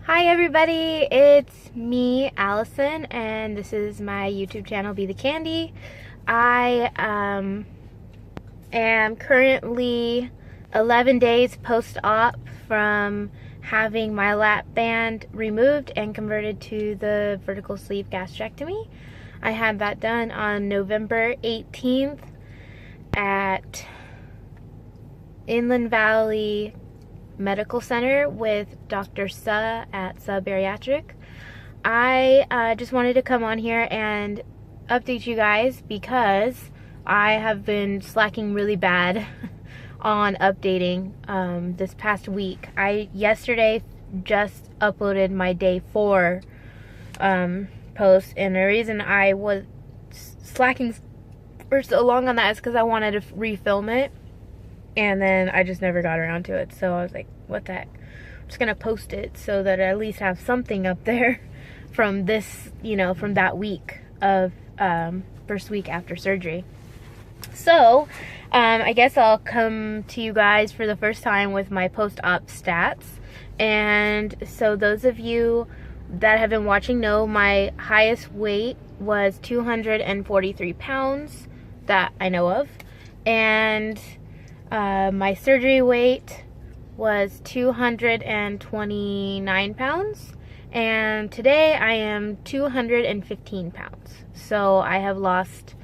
Hi everybody, it's me, Allison, and this is my YouTube channel, Be The Candy. I am currently 11 days post-op from having my lap band removed and converted to the vertical sleeve gastrectomy. I had that done on November 18th at Inland Valley Medical Center with Dr. Suh at Suh Bariatric. I just wanted to come on here and update you guys because I have been slacking really bad on updating this past week. I yesterday just uploaded my day 4 post, and the reason I was slacking for so long on that is because I wanted to refilm it. And then I just never got around to it. So I was like, what the heck? I'm just going to post it so that I at least have something up there from this, from that week of first week after surgery. So I guess I'll come to you guys for the first time with my post-op stats. And so those of you that have been watching know my highest weight was 243 pounds that I know of. And my surgery weight was 229 pounds, and today I am 215 pounds. So I have lost,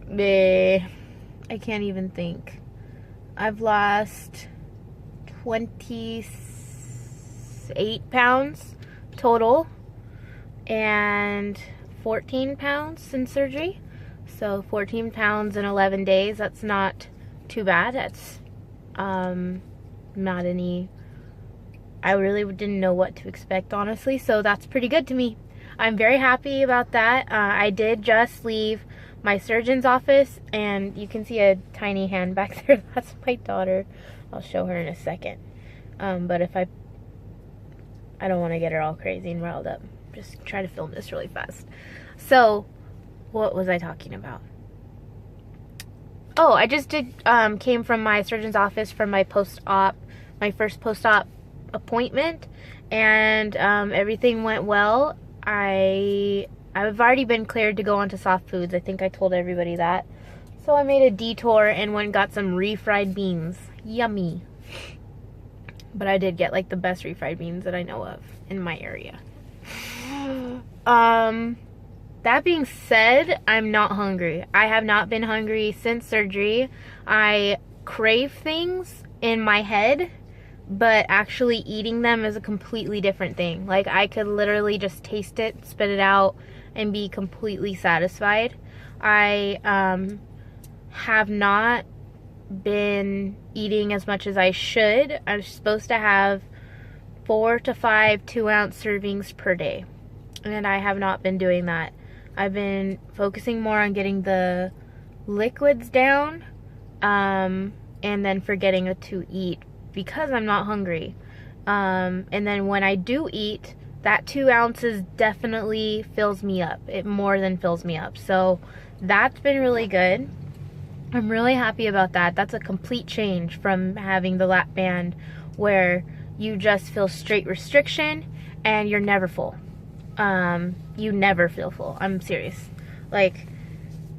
I can't even think. I've lost 28 pounds total and 14 pounds in surgery. So 14 pounds in 11 days, that's not too bad. That's not any, I really didn't know what to expect, honestly. So that's pretty good to me. I'm very happy about that. I did just leave my surgeon's office, and you can see a tiny hand back there. That's my daughter. I'll show her in a second. But if I don't want to get her all crazy and riled up. Just try to film this really fast. So what was I talking about? Oh, I just came from my surgeon's office for my post-op, my first post-op appointment, and everything went well. I've already been cleared to go onto soft foods. I think I told everybody that. So I made a detour and went and got some refried beans. Yummy. But I did get like the best refried beans that I know of in my area. That being said, I'm not hungry. I have not been hungry since surgery. I crave things in my head, but actually eating them is a completely different thing. Like, I could literally just taste it, spit it out, and be completely satisfied. I have not been eating as much as I should. I'm supposed to have 4 to 5 2-ounce servings per day, and I have not been doing that. I've been focusing more on getting the liquids down, and then forgetting to eat because I'm not hungry. And then when I do eat, that 2 ounces definitely fills me up. It more than fills me up. So that's been really good. I'm really happy about that. That's a complete change from having the lap band where you just feel straight restriction and you're never full. You never feel full. I'm serious. Like,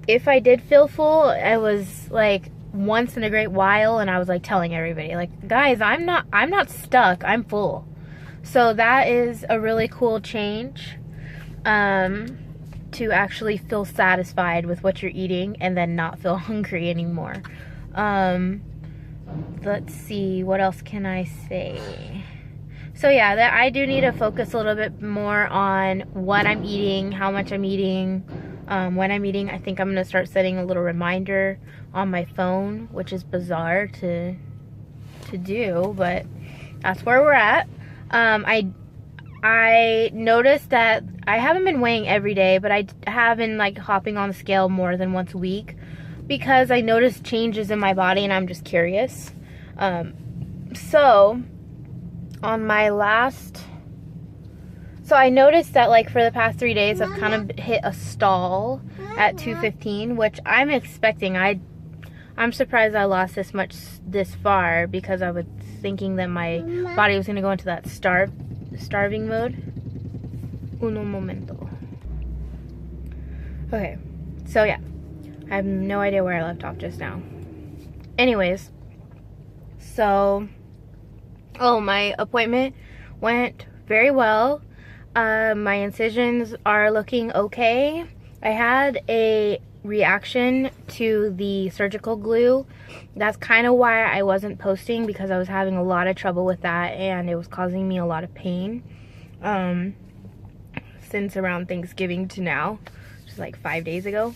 if I did feel full, it was like once in a great while, and I was like telling everybody, like, guys, I'm not stuck. I'm full. So that is a really cool change, to actually feel satisfied with what you're eating and then not feel hungry anymore. Let's see, what else can I say? So yeah, that I do need to focus a little bit more on what I'm eating, how much I'm eating, when I'm eating. I think I'm going to start setting a little reminder on my phone, which is bizarre to do, but that's where we're at. I noticed that I haven't been weighing every day, but I have been like hopping on the scale more than once a week because I noticed changes in my body and I'm just curious. So on my last, so I noticed that like for the past 3 days I've kind of hit a stall at 215, which I'm expecting. I'm surprised I lost this much this far because I would thinking that my body was going to go into that starving mode. Uno momento. Okay, so yeah, I have no idea where I left off just now. Anyways, so, my appointment went very well. My incisions are looking okay. I had a reaction to the surgical glue. That's kind of why I wasn't posting, because I was having a lot of trouble with that and it was causing me a lot of pain since around Thanksgiving to now, which is like 5 days ago.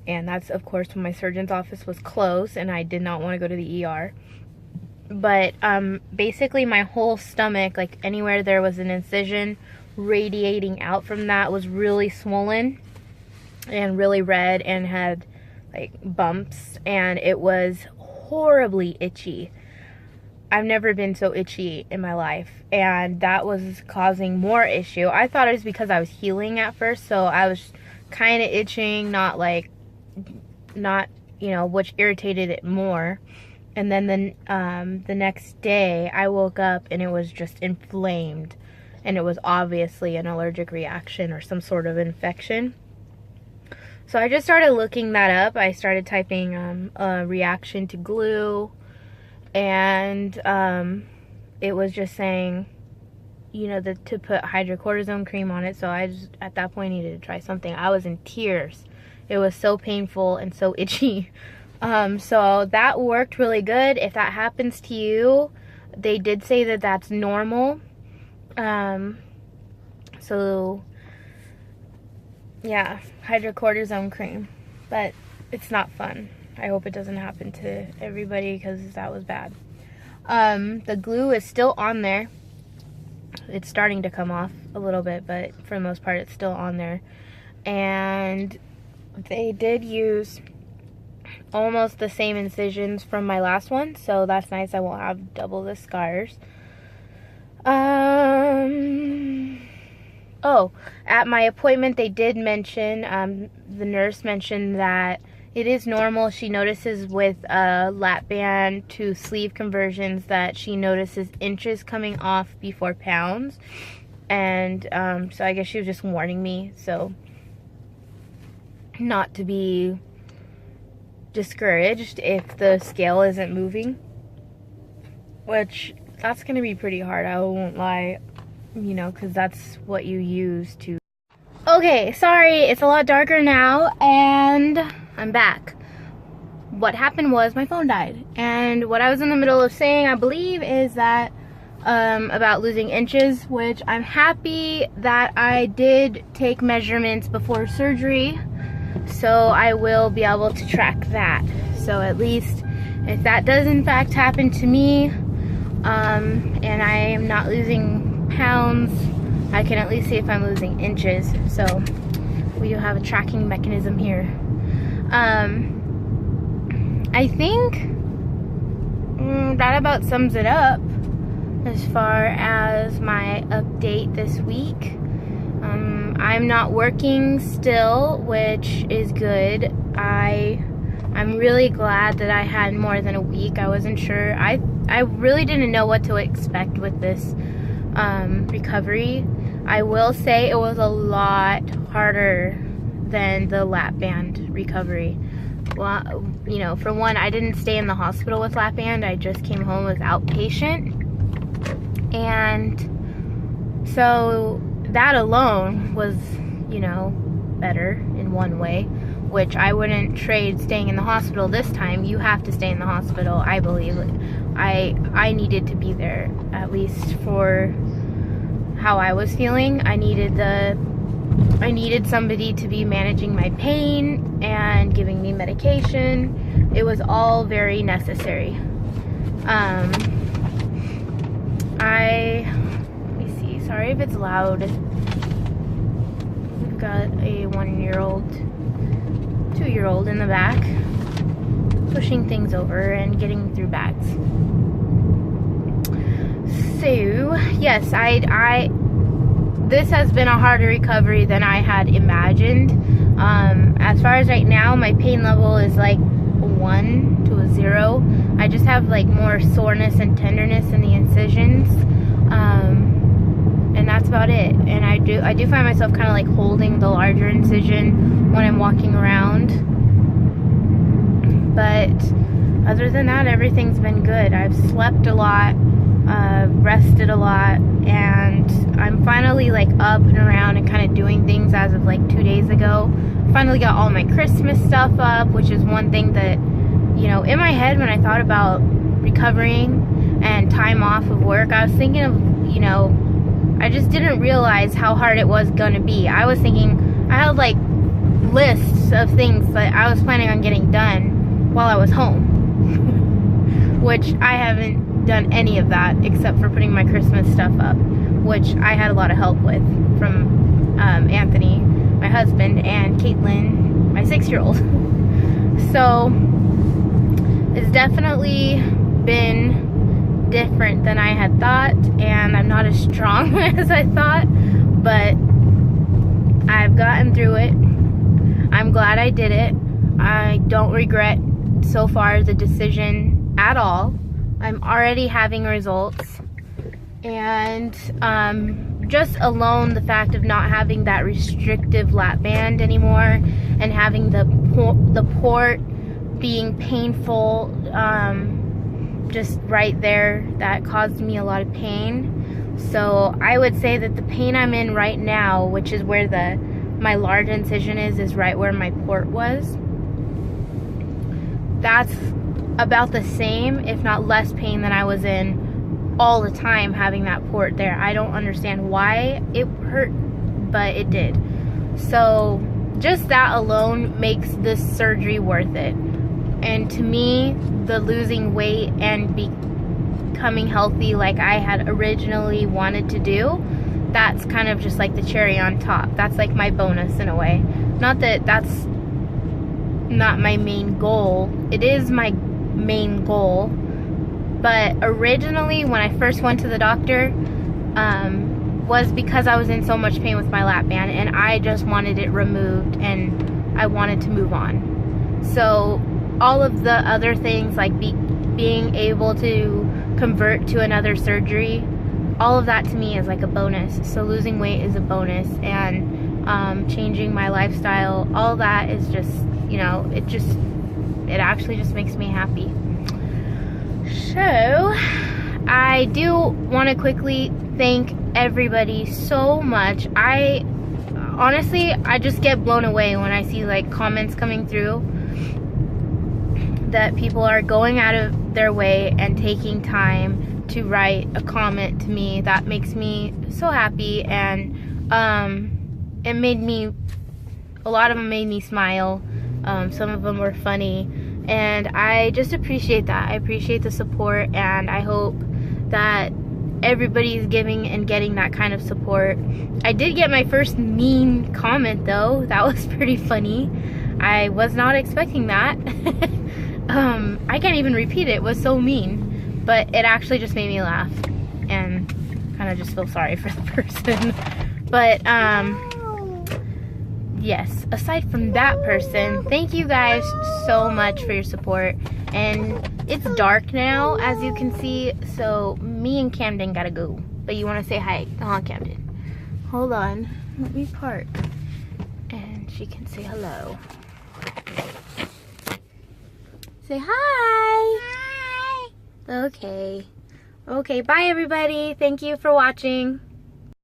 And that's of course when my surgeon's office was closed and I did not want to go to the ER. But basically my whole stomach, like anywhere there was an incision radiating out from that, was really swollen and really red and had like bumps, and it was horribly itchy. I've never been so itchy in my life, and that was causing more issue. I thought it was because I was healing at first, so I was kind of itching, not you know, which irritated it more. And then the next day I woke up and it was just inflamed, and it was obviously an allergic reaction or some sort of infection. So I just started looking that up. I started typing a reaction to glue, and it was just saying, you know, to put hydrocortisone cream on it. So I just, at that point, needed to try something. I was in tears. It was so painful and so itchy. So that worked really good. If that happens to you, they did say that that's normal. So yeah, hydrocortisone cream, but it's not fun. I hope it doesn't happen to everybody, because that was bad. The glue is still on there. It's starting to come off a little bit, but for the most part it's still on there. And they did use almost the same incisions from my last one, so that's nice. I won't have double the scars. Oh, at my appointment they did mention, the nurse mentioned that it is normal. She notices with lap band to sleeve conversions that she notices inches coming off before pounds. And so I guess she was just warning me, so not to be discouraged if the scale isn't moving, which that's gonna be pretty hard, I won't lie, you know, because that's what you use to. Okay, sorry, it's a lot darker now and I'm back. What happened was my phone died, and what I was in the middle of saying, I believe, is that about losing inches, which I'm happy that I did take measurements before surgery, so I will be able to track that. So at least if that does in fact happen to me, and I am not losing pounds, I can at least see if I'm losing inches. So we do have a tracking mechanism here. I think that about sums it up as far as my update this week. I'm not working still, which is good. I'm really glad that I had more than a week. I wasn't sure. I really didn't know what to expect with this recovery. I will say it was a lot harder than the lap band recovery. Well, you know, for one, I didn't stay in the hospital with lap band. I just came home as outpatient. And so that alone was, you know, better in one way, which I wouldn't trade staying in the hospital this time. You have to stay in the hospital, I believe. I needed to be there, at least for how I was feeling. I needed somebody to be managing my pain and giving me medication. It was all very necessary. Let me see, sorry if it's loud. We've got a 1-year-old, 2-year-old in the back, pushing things over and getting through bags. So, yes, this has been a harder recovery than I had imagined. As far as right now, my pain level is like 1 to a 0. I just have like more soreness and tenderness in the incisions, and that's about it. And I do find myself kind of like holding the larger incision when I'm walking around, but other than that, everything's been good. I've slept a lot, rested a lot, and I'm finally like up and around and kind of doing things as of like 2 days ago. Finally got all my Christmas stuff up, which is one thing that, you know, in my head when I thought about recovering and time off of work, I was thinking of, you know, I just didn't realize how hard it was gonna be. I was thinking, I had like lists of things that I was planning on getting done while I was home, which I haven't done any of that except for putting my Christmas stuff up, which I had a lot of help with from Anthony, my husband, and Caitlin, my 6-year-old. So it's definitely been different than I had thought, and I'm not as strong as I thought, but I've gotten through it. I'm glad I did it. I don't regret so far the decision at all. I'm already having results, and just alone the fact of not having that restrictive lap band anymore and having the port being painful just right there, that caused me a lot of pain. So I would say that the pain I'm in right now, which is where my large incision is right where my port was, that's about the same, if not less pain than I was in all the time having that port there. I don't understand why it hurt, but it did. So just that alone makes this surgery worth it. And to me, the losing weight and becoming healthy like I had originally wanted to do, that's kind of just like the cherry on top. That's like my bonus in a way. Not that that's not my main goal. It is my main goal. But originally, when I first went to the doctor, was because I was in so much pain with my lap band, and I just wanted it removed, and I wanted to move on. So all of the other things, like being able to convert to another surgery, all of that to me is like a bonus. So losing weight is a bonus, and changing my lifestyle, all that is just, you know, it actually just makes me happy. So I do want to quickly thank everybody so much. Honestly, I just get blown away when I see like comments coming through that people are going out of their way and taking time to write a comment to me. That makes me so happy, and it made me, a lot of them made me smile. Some of them were funny, and I just appreciate that. I appreciate the support, and I hope that everybody's giving and getting that kind of support. I did get my first mean comment though. That was pretty funny. I was not expecting that. I can't even repeat it. It was so mean, but it actually just made me laugh and kind of just feel sorry for the person. But yes, aside from that person, thank you guys so much for your support. And it's dark now, as you can see, so me and Camden gotta go. But you want to say hi? Oh, Camden. Hold on, let me park, and she can say hello. Say hi. Hi. Okay. Okay, bye everybody. Thank you for watching.